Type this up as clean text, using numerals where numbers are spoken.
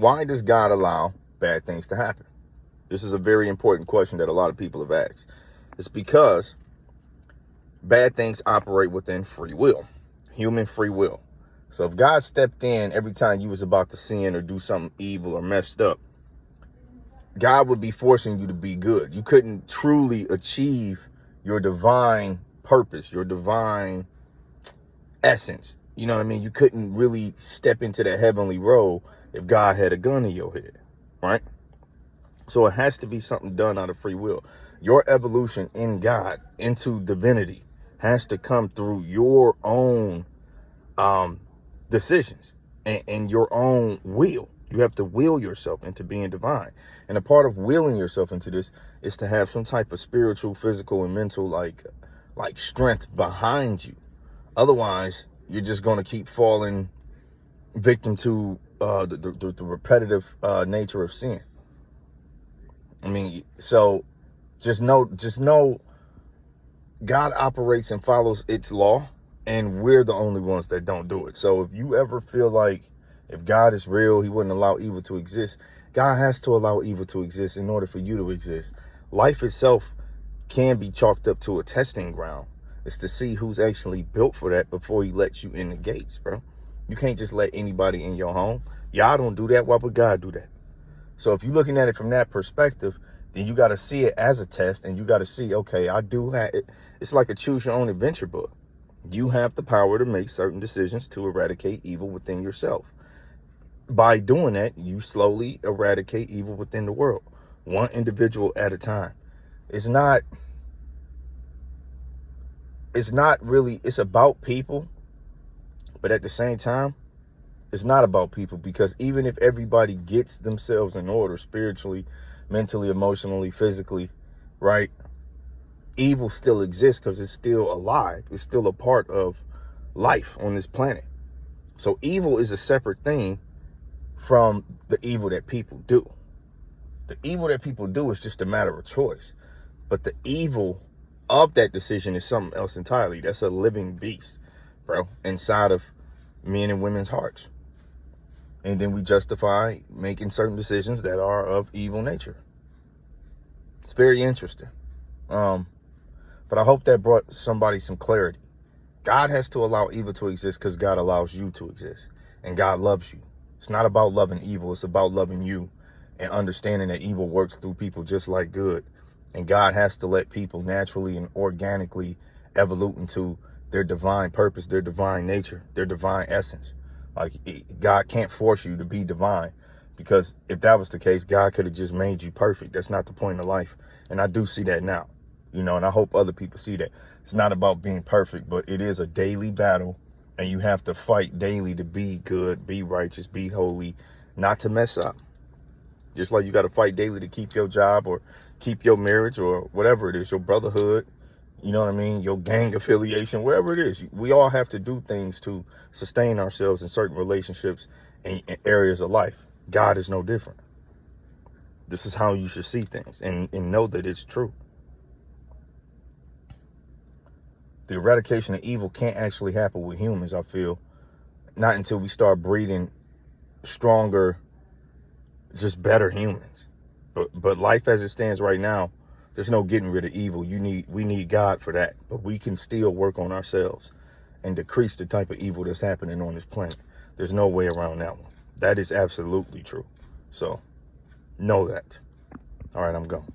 Why does God allow bad things to happen? This is a very important question that a lot of people have asked. It's because bad things operate within free will, human free will. So if God stepped in every time you was about to sin or do something evil or messed up, God would be forcing you to be good. You couldn't truly achieve your divine purpose, your divine essence. You know what I mean? You couldn't really step into that heavenly role if God had a gun in your head, right? So it has to be something done out of free will. Your evolution in God into divinity has to come through your own decisions and your own will. You have to will yourself into being divine. And a part of willing yourself into this is to have some type of spiritual, physical, and mental like strength behind you. Otherwise, you're just going to keep falling victim to the repetitive nature of sin. I mean, so just know God operates and follows its law, and we're the only ones that don't do it. So if you ever feel like if God is real, he wouldn't allow evil to exist. God has to allow evil to exist in order for you to exist. Life itself can be chalked up to a testing ground. It's to see who's actually built for that before he lets you in the gates, bro. You can't just let anybody in your home. Y'all don't do that. Why would God do that? So if you're looking at it from that perspective, then you got to see it as a test, and you got to see, okay, I do have it. It's like a choose your own adventure book. You have the power to make certain decisions to eradicate evil within yourself. By doing that, you slowly eradicate evil within the world, one individual at a time. It's not really, it's about people, but at the same time, it's not about people, because even if everybody gets themselves in order spiritually, mentally, emotionally, physically, right? Evil still exists because it's still alive. It's still a part of life on this planet. So evil is a separate thing from the evil that people do. The evil that people do is just a matter of choice. But the evil of that decision is something else entirely. That's a living beast, bro, inside of men and women's hearts. And then we justify making certain decisions that are of evil nature. It's very interesting. But I hope that brought somebody some clarity. God has to allow evil to exist because God allows you to exist. And God loves you. It's not about loving evil. It's about loving you and understanding that evil works through people just like good. And God has to let people naturally and organically evolve into their divine purpose, their divine nature, their divine essence. Like, God can't force you to be divine, because if that was the case, God could have just made you perfect. That's not the point of life. And I do see that now, and I hope other people see that. It's not about being perfect, but it is a daily battle, and you have to fight daily to be good, be righteous, be holy, not to mess up. Just like you got to fight daily to keep your job or keep your marriage or whatever it is, your brotherhood, you know what I mean, your gang affiliation, wherever it is. We all have to do things to sustain ourselves in certain relationships and areas of life. God is no different. This is how you should see things and know that it's true. The eradication of evil can't actually happen with humans, I feel. Not until we start breeding stronger, just better humans. But life as it stands right now, there's no getting rid of evil. We need God for that. But we can still work on ourselves and decrease the type of evil that's happening on this planet. There's no way around that one. That is absolutely true. So know that. All right, I'm gone.